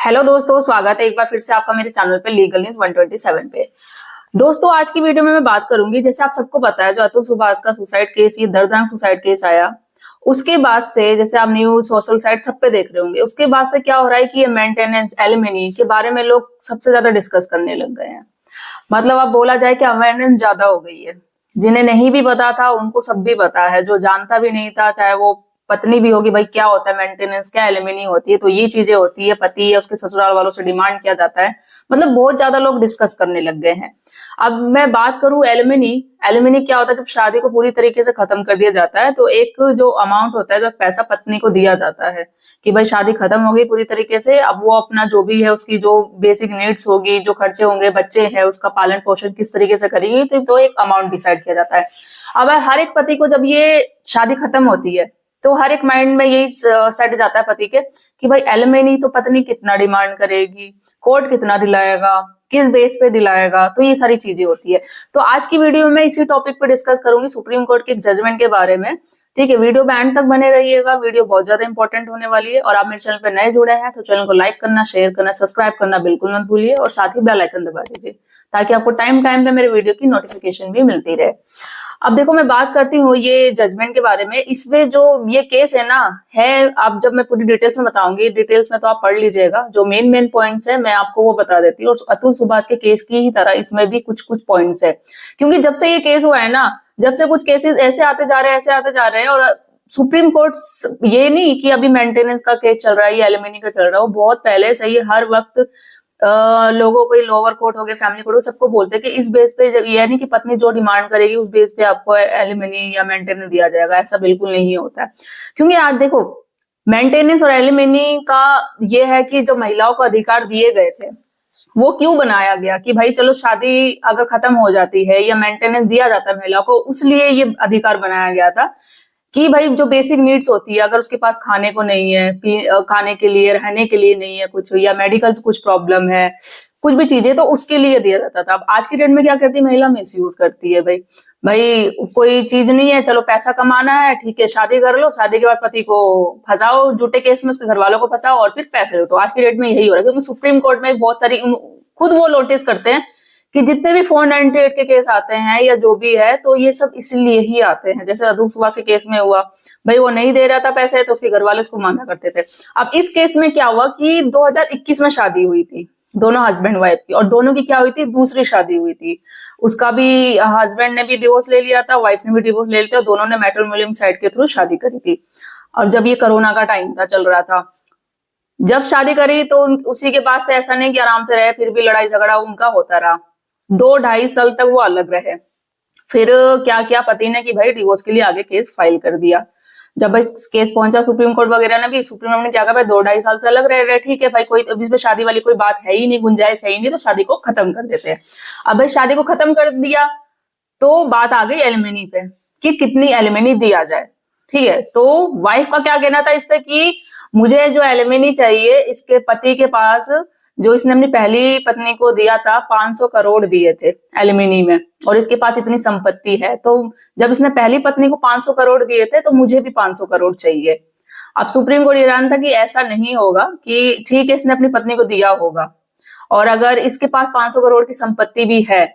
Hello दोस्तों, स्वागत है एक बार फिर से आपका मेरे चैनल पे लीगल न्यूज 127 पे। दोस्तों, आज की वीडियो में मैं बात करूंगी, जैसे आप सबको पता है जो अतुल सुभाष का सुसाइड केस, ये दर्दनाक सुसाइड केस आया, उसके बाद से जैसे आप न्यूज सोशल साइट सब पे देख रहे होंगे, उसके बाद से क्या हो रहा है कि ये मेंटेनेंस एलिमनी के बारे में लोग सबसे ज्यादा डिस्कस करने लग गए हैं। मतलब अब बोला जाए कि अवेयरनेस ज्यादा हो गई है। जिन्हें नहीं भी पता था उनको सब भी पता है, जो जानता भी नहीं था, चाहे वो पत्नी भी होगी, भाई क्या होता है मेंटेनेंस, क्या एलिमनी होती है, तो ये चीजें होती है, पति या उसके ससुराल वालों से डिमांड किया जाता है। मतलब बहुत ज्यादा लोग डिस्कस करने लग गए हैं। अब मैं बात करूं एलिमनी, एलिमनी क्या होता है? जब शादी को पूरी तरीके से खत्म कर दिया जाता है तो एक जो अमाउंट होता है, जो पैसा पत्नी को दिया जाता है कि भाई शादी खत्म हो गई पूरी तरीके से, अब वो अपना जो भी है उसकी जो बेसिक नीड्स होगी, जो खर्चे होंगे, बच्चे हैं, उसका पालन पोषण किस तरीके से करेगी, तो एक अमाउंट डिसाइड किया जाता है। अब हर एक पति को जब ये शादी खत्म होती है तो हर एक माइंड में यही सेट जाता है पति के कि भाई एलिमनी तो पत्नी कितना डिमांड करेगी, कोर्ट कितना दिलाएगा, किस बेस पे दिलाएगा, तो ये सारी चीजें होती है। तो आज की वीडियो में इसी टॉपिक पे डिस्कस करूंगी, सुप्रीम कोर्ट के एक जजमेंट के बारे में। ठीक है, वीडियो में एंड तक बने रहिएगा, वीडियो बहुत ज्यादा इंपॉर्टेंट होने वाली है। और आप मेरे चैनल पे नए जुड़े हैं तो चैनल को लाइक करना, शेयर करना, सब्सक्राइब करना बिल्कुल मत भूलिए, और साथ ही बेल आइकन दबा दीजिए ताकि आपको टाइम टाइम पे मेरे वीडियो की नोटिफिकेशन भी मिलती रहे। अब देखो, मैं बात करती हूँ ये जजमेंट के बारे में। इसमें जो ये केस है ना, है, आप जब मैं पूरी डिटेल्स में बताऊंगी, डिटेल्स में तो आप पढ़ लीजिएगा, जो मेन पॉइंट्स है मैं आपको वो बता देती हूँ। और अतुल सुभाष के केस की ही तरह इसमें भी कुछ कुछ पॉइंट्स है, क्योंकि जब से ये केस हुआ है ना, जब से कुछ केसेस ऐसे आते जा रहे हैं, ऐसे आते जा रहे हैं। और सुप्रीम कोर्ट, ये नहीं कि अभी मेंटेनेंस का केस चल रहा है या एलिमनी का चल रहा है, वो बहुत पहले से ही हर वक्त लोगों को, लोअर कोर्ट हो गया, फैमिली कोर्ट, सबको बोलते हैं कि इस बेस पे, ये नहीं कि पत्नी जो डिमांड करेगी उस बेस पे आपको एलिमनी या मेंटेनेंस दिया जाएगा, ऐसा बिल्कुल नहीं होता है। क्योंकि आज देखो, मेंटेनेंस और एलिमनी का ये है कि जो महिलाओं को अधिकार दिए गए थे वो क्यों बनाया गया कि भाई चलो शादी अगर खत्म हो जाती है या मेंटेनेंस दिया जाता है महिलाओं को, उसलिए ये अधिकार बनाया गया था कि भाई जो बेसिक नीड्स होती है, अगर उसके पास खाने को नहीं है, खाने के लिए, रहने के लिए नहीं है कुछ, या मेडिकल से कुछ प्रॉब्लम है, कुछ भी चीजें, तो उसके लिए दिया जाता था। अब आज की डेट में क्या करती है महिला? मिस यूज करती है। भाई भाई कोई चीज नहीं है, चलो पैसा कमाना है, ठीक है शादी कर लो, शादी के बाद पति को फंसाओ झूठे केस में, उसके घर वालों को फंसाओ और फिर पैसे लूटो। आज की डेट में यही हो रहा है, क्योंकि सुप्रीम कोर्ट में बहुत सारी, खुद वो नोटिस करते हैं कि जितने भी 498 के केस आते हैं या जो भी है, तो ये सब इसलिए ही आते हैं। जैसे अतुल सुभाष के केस में हुआ, भाई वो नहीं दे रहा था पैसे तो उसके घर वाले उसको माना करते थे। अब इस केस में क्या हुआ कि 2021 में शादी हुई थी दोनों हस्बैंड वाइफ की, और दोनों की क्या हुई थी? दूसरी शादी हुई थी। उसका भी, हस्बैंड ने भी डिवोर्स ले लिया था, वाइफ ने भी डिवोर्स ले लिया था, दोनों ने मैट्रिमोनियल साइट के थ्रू शादी करी थी। और जब ये कोरोना का टाइम था, चल रहा था, जब शादी करी तो उसी के बाद से ऐसा नहीं कि आराम से रहे, फिर भी लड़ाई झगड़ा उनका होता रहा। 2-2.5 साल तक वो अलग रहे। फिर क्या किया पति ने कि भाई डिवोर्स के लिए आगे केस फाइल कर दिया। जब इस केस पहुंचा सुप्रीम कोर्ट वगैरह ने भी, सुप्रीम कोर्ट ने क्या कहा, भाई 2-2.5 साल से अलग रह रहे, ठीक है भाई, कोई इसमें शादी वाली कोई बात है ही नहीं, गुंजाइश है ही नहीं, तो शादी को खत्म कर देते हैं। अब भाई शादी को खत्म कर दिया तो बात आ गई एलिमनी पे कि कितनी एलिमनी दिया जाए। ठीक है, तो वाइफ का क्या कहना था इस पे कि मुझे जो एलिमनी चाहिए, इसके पति के पास जो इसने अपनी पहली पत्नी को दिया था 500 करोड़ दिए थे एलिमनी में, और इसके पास इतनी संपत्ति है, तो जब इसने पहली पत्नी को 500 करोड़ दिए थे तो मुझे भी 500 करोड़ चाहिए। अब सुप्रीम कोर्ट ये था कि ऐसा नहीं होगा, कि ठीक है इसने अपनी पत्नी को दिया होगा और अगर इसके पास 500 करोड़ की संपत्ति भी है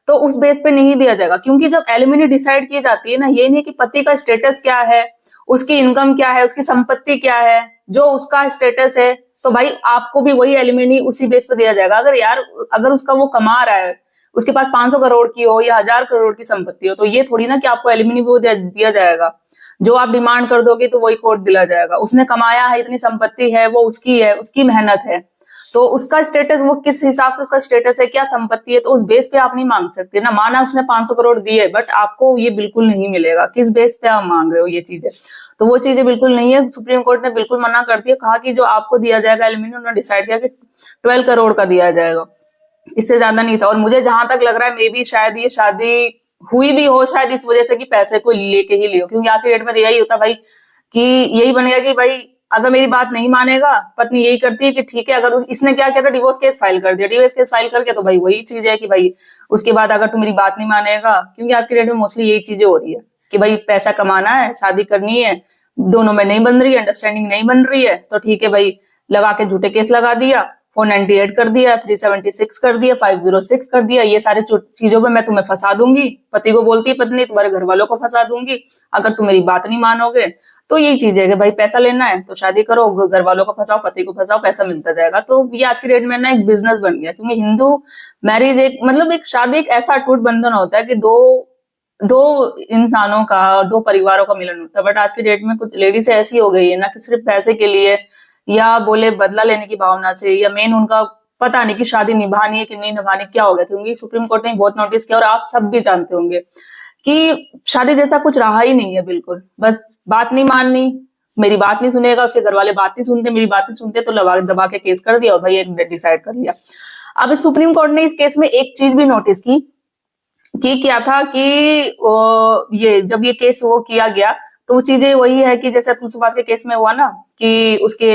तो उस बेस पे नहीं दिया जाएगा। क्योंकि जब एलिमनी डिसाइड की जाती है ना, ये नहीं कि पति का स्टेटस क्या है, उसकी इनकम क्या है, उसकी संपत्ति क्या है, जो उसका स्टेटस है, तो भाई आपको भी वही एलिमनी उसी बेस पे दिया जाएगा। अगर उसका वो कमा रहा है, उसके पास 500 करोड़ की हो या 1000 करोड़ की संपत्ति हो, तो ये थोड़ी ना कि आपको एलिमनी भी वो दिया जाएगा। जो आप डिमांड कर दोगे तो वही कोर्ट दिला जाएगा। उसने कमाया है, इतनी संपत्ति है, वो उसकी है, उसकी मेहनत है, तो उसका स्टेटस, वो किस हिसाब से उसका स्टेटस है, क्या संपत्ति है, तो उस बेस पे आप नहीं मांग सकते ना। माना उसने 500 करोड़ दिए, बट आपको ये बिल्कुल नहीं मिलेगा। किस बेस पे आप मांग रहे हो ये चीजें? तो वो चीजें बिल्कुल नहीं है। सुप्रीम कोर्ट ने बिल्कुल मना कर दिया, कहा कि जो आपको दिया जाएगा एलिमनी, उन्होंने डिसाइड किया कि 12 करोड़ का दिया जाएगा, इससे ज्यादा नहीं था। और मुझे जहां तक लग रहा है, मे बी शायद ये शादी हुई भी हो शायद इस वजह से कि पैसे को लेके ही लियो, क्योंकि आज की डेट में यही होता भाई, कि यही बनेगा कि भाई अगर मेरी बात नहीं मानेगा, पत्नी यही करती है कि ठीक है, अगर इसने क्या किया था, डिवोर्स केस फाइल कर दिया, डिवोर्स केस फाइल करके, तो भाई वही चीज है कि भाई उसके बाद अगर तू मेरी बात नहीं मानेगा, क्योंकि आज की डेट में मोस्टली यही चीजें हो रही है कि भाई पैसा कमाना है, शादी करनी है, दोनों में नहीं बन रही है, अंडरस्टैंडिंग नहीं बन रही है, तो ठीक है भाई, लगा के झूठे केस लगा दिया, 498 कर दिया, 376 कर दिया, 506 कर दिया, ये सारे चीजों पे मैं तुम्हें फंसा दूंगी। पति को बोलती है पत्नी, तुम्हारे घर वालों को फंसा दूंगी अगर तुम मेरी बात नहीं मानोगे। तो यही चीज है कि भाई पैसा लेना है तो शादी करो, घर वालों को फंसाओ, पति को फंसाओ, पैसा मिलता जाएगा। तो ये आज की डेट में ना एक बिजनेस बन गया, क्योंकि हिंदू मैरिज एक मतलब एक शादी एक ऐसा अटूट बंधन होता है कि दो दो इंसानों का, दो परिवारों का मिलन होता है। बट आज की डेट में कुछ लेडीज ऐसी हो गई है ना कि सिर्फ पैसे के लिए या बोले बदला लेने की भावना से, या मेन उनका पता नहीं कि शादी निभानी है कि नहीं निभानी, क्या हो गया। क्योंकि सुप्रीम कोर्ट ने बहुत नोटिस किया और आप सब भी जानते होंगे कि शादी जैसा कुछ रहा ही नहीं है बिल्कुल। बस बात नहीं माननी, मेरी बात नहीं सुनेगा, उसके घर वाले बात नहीं सुनते, मेरी बात नहीं सुनते, तो दबा के केस कर दिया और भाई एक डिसाइड कर लिया। अब सुप्रीम कोर्ट ने इस केस में एक चीज भी नोटिस की कि क्या था कि ये जब ये केस वो किया गया तो वो चीजें वही है कि जैसे अतुल सुभाष के केस में हुआ ना कि उसके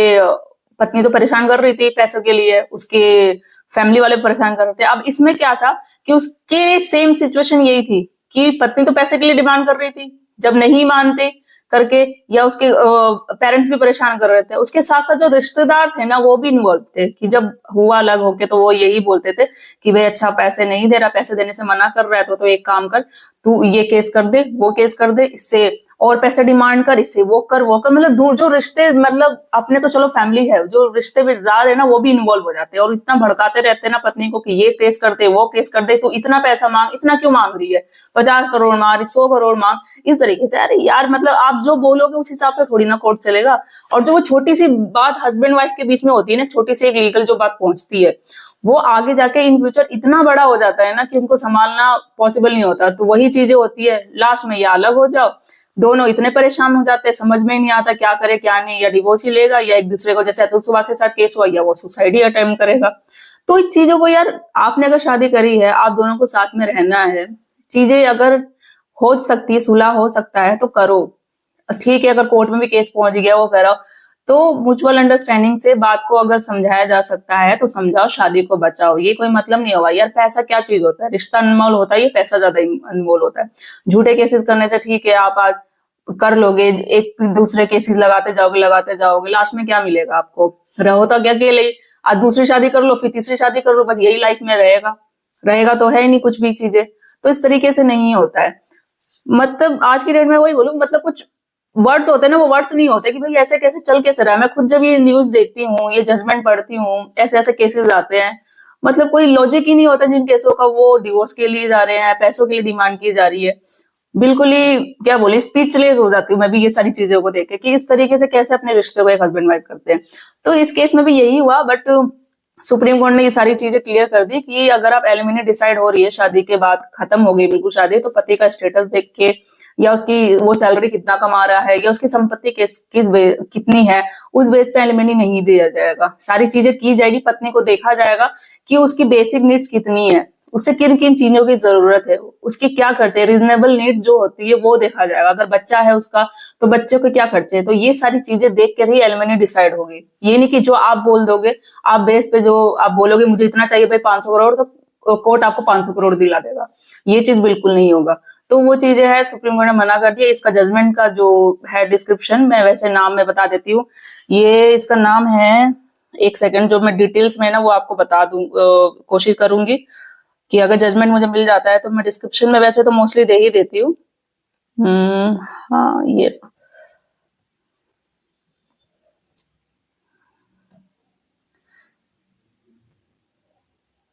पत्नी तो परेशान कर रही थी पैसों के लिए, उसके फैमिली वाले परेशान कर रहे थे। अब इसमें क्या था कि उसके सेम सिचुएशन यही थी कि पत्नी तो पैसे के लिए डिमांड कर रही थी, जब नहीं मानते करके, या उसके पेरेंट्स भी परेशान कर रहे थे, उसके साथ साथ जो रिश्तेदार थे ना वो भी इन्वॉल्व थे कि जब हुआ अलग होके तो वो यही बोलते थे कि भाई अच्छा पैसे नहीं दे रहा, पैसे देने से मना कर रहा है तो एक काम कर, तू ये केस कर दे, वो केस कर दे, इससे और पैसे डिमांड कर, इससे वो कर वो कर। मतलब दूर जो रिश्ते, मतलब अपने तो चलो फैमिली है, जो रिश्तेदार है ना वो भी इन्वॉल्व हो जाते हैं और इतना भड़काते रहते हैं ना पत्नी को कि ये केस कर दे, वो केस कर दे, तो इतना पैसा मांग, इतना क्यों मांग रही है, 50 करोड़ मांग, 100 करोड़ मांग, इस तरीके से। अरे यार मतलब आप जो बोलोगे उस हिसाब से थोड़ी ना कोर्ट चलेगा। और जो वो छोटी सी बात हस्बैंड वाइफ के बीच में होती है ना, छोटी सी एक लीगल जो बात पहुंचती है, वो आगे जाके इन फ्यूचर इतना बड़ा हो जाता है ना कि उनको संभालना पॉसिबल नहीं होता। तो वही चीजें होती है, लास्ट में या अलग हो जाओ, दोनों इतने परेशान हो जाते हैं, समझ में ही नहीं आता क्या करे क्या नहीं, या डिवोर्स ही लेगा या एक दूसरे को, जैसे अतुल सुभाष के साथ केस हुआ, या वो सुसाइड ही अटेम्प्ट करेगा। तो इस चीजों को यार, आपने अगर शादी करी है, आप दोनों को साथ में रहना है, चीजें अगर हो सकती है, सुलह हो सकता है तो करो, ठीक है। अगर कोर्ट में भी केस पहुंच गया वो करो, तो म्यूचुअल अंडरस्टैंडिंग से बात को अगर समझाया जा सकता है तो समझाओ, शादी को बचाओ। ये कोई मतलब नहीं होगा यार, पैसा क्या चीज होता है, रिश्ता अनमोल होता है, ये पैसा ज्यादा अनमोल होता है। झूठे केसेस करने से ठीक है आप आज कर लोगे, एक दूसरे केसेस लगाते जाओगे, लास्ट में क्या मिलेगा आपको, रहो तो क्या अकेले, आज दूसरी शादी कर लो, फिर तीसरी शादी कर लो, बस यही लाइफ में रहेगा तो है ही नहीं कुछ भी चीजें। तो इस तरीके से नहीं होता है। मतलब आज की डेट में वही बोलूं, मतलब कुछ वर्ड्स होते हैं ना, वो वर्ड्स नहीं होते कि भाई ऐसे कैसे चल कैसे रहा है। मैं खुद जब ये न्यूज देखती हूँ, ये जजमेंट पढ़ती हूँ, ऐसे ऐसे केसेस आते हैं, मतलब कोई लॉजिक ही नहीं होता जिन केसों का, वो डिवोर्स के लिए जा रहे हैं, पैसों के लिए डिमांड की जा रही है। बिल्कुल ही क्या बोले, स्पीचलेस हो जाती हूँ मैं भी ये सारी चीजों को देख के कि इस तरीके से कैसे अपने रिश्ते को एक हस्बैंड वाइफ करते हैं। तो इस केस में भी यही हुआ, बट सुप्रीम कोर्ट ने ये सारी चीजें क्लियर कर दी कि अगर आप एलिमिनी डिसाइड हो रही है, शादी के बाद खत्म हो गई बिल्कुल शादी, तो पति का स्टेटस देख के, या उसकी वो सैलरी कितना कमा रहा है, या उसकी संपत्ति कितनी है, उस बेस पे एलिमिनी नहीं दिया जाएगा। सारी चीजें की जाएगी, पत्नी को देखा जाएगा कि उसकी बेसिक नीड्स कितनी है, उसे किन किन चीजों की जरूरत है, उसके क्या खर्चे, रीजनेबल नीड जो होती है वो देखा जाएगा। अगर बच्चा है उसका तो बच्चों के क्या खर्चे है, तो ये सारी चीजें देख कर ही एलिमिनी डिसाइड होगी। ये नहीं कि जो आप बोल दोगे, आप बेस पे जो आप बोलोगे मुझे इतना चाहिए भाई 500 करोड़, तो कोर्ट आपको 500 करोड़ दिला देगा, ये चीज बिल्कुल नहीं होगा। तो वो चीजें है, सुप्रीम कोर्ट ने मना कर दिया। इसका जजमेंट का जो है डिस्क्रिप्शन, मैं वैसे नाम में बता देती हूँ। ये इसका नाम है, एक सेकंड, जो मैं डिटेल्स में ना वो आपको बता दूं, कोशिश करूंगी कि अगर जजमेंट मुझे मिल जाता है तो मैं डिस्क्रिप्शन में वैसे तो मोस्टली दे ही देती हूँ। हाँ,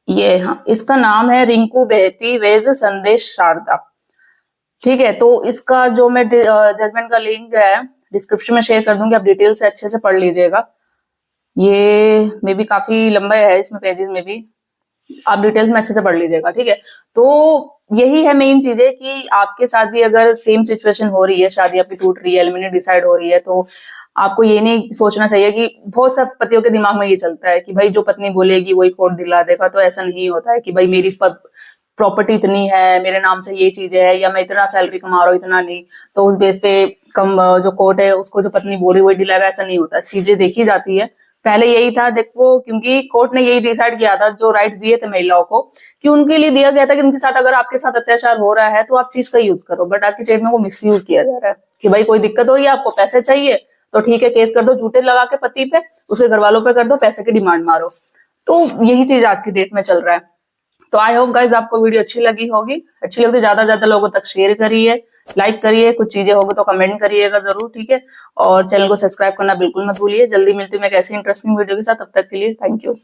ये हाँ, इसका नाम है रिंकू बहती वेज संदेश शारदा। ठीक है, तो इसका जो मैं जजमेंट का लिंक है डिस्क्रिप्शन में शेयर कर दूंगी, आप डिटेल से अच्छे से पढ़ लीजिएगा। ये मे बी काफी लंबा है, इसमें पेजेस में भी आप डिटेल्स में अच्छे से पढ़ लीजिएगा। ठीक है, तो यही है मेन चीजें कि आपके साथ भी अगर सेम सिचुएशन हो रही है, शादी आपकी टूट रही है, एलिमिनेट डिसाइड हो रही है, तो आपको ये नहीं सोचना चाहिए कि बहुत सब पतियों के दिमाग में ये चलता है कि भाई जो पत्नी बोलेगी वही कोर्ट दिला देगा। तो ऐसा नहीं होता है कि भाई मेरी प्रॉपर्टी इतनी है, मेरे नाम से ये चीजें है, या मैं इतना सैलरी कमा रहा हूँ, इतना नहीं, तो उस बेस पे कम जो कोर्ट है उसको जो पत्नी बोल रही वही दिलाएगा, ऐसा नहीं होता। चीजें देखी जाती है। पहले यही था, देखो, क्योंकि कोर्ट ने यही डिसाइड किया था, जो राइट दिए थे महिलाओं को, कि उनके लिए दिया गया था कि उनके साथ अगर आपके साथ अत्याचार हो रहा है तो आप चीज का यूज करो। बट आज की डेट में वो मिस यूज किया जा रहा है कि भाई कोई दिक्कत हो रही है, आपको पैसे चाहिए तो ठीक है, केस कर दो, झूठे लगा के पति पे, उसके घर वालों पे कर दो, पैसे की डिमांड मारो। तो यही चीज आज की डेट में चल रहा है। तो आई होप गाइज आपको वीडियो अच्छी लगी होगी। अच्छी लगी तो ज्यादा ज्यादा लोगों तक शेयर करिए, लाइक करिए, कुछ चीजें होगी तो कमेंट करिएगा जरूर, ठीक है। और चैनल को सब्सक्राइब करना बिल्कुल मत भूलिए। जल्दी मिलती हूँ मैं एक ऐसी इंटरेस्टिंग वीडियो के साथ, तब तक के लिए थैंक यू।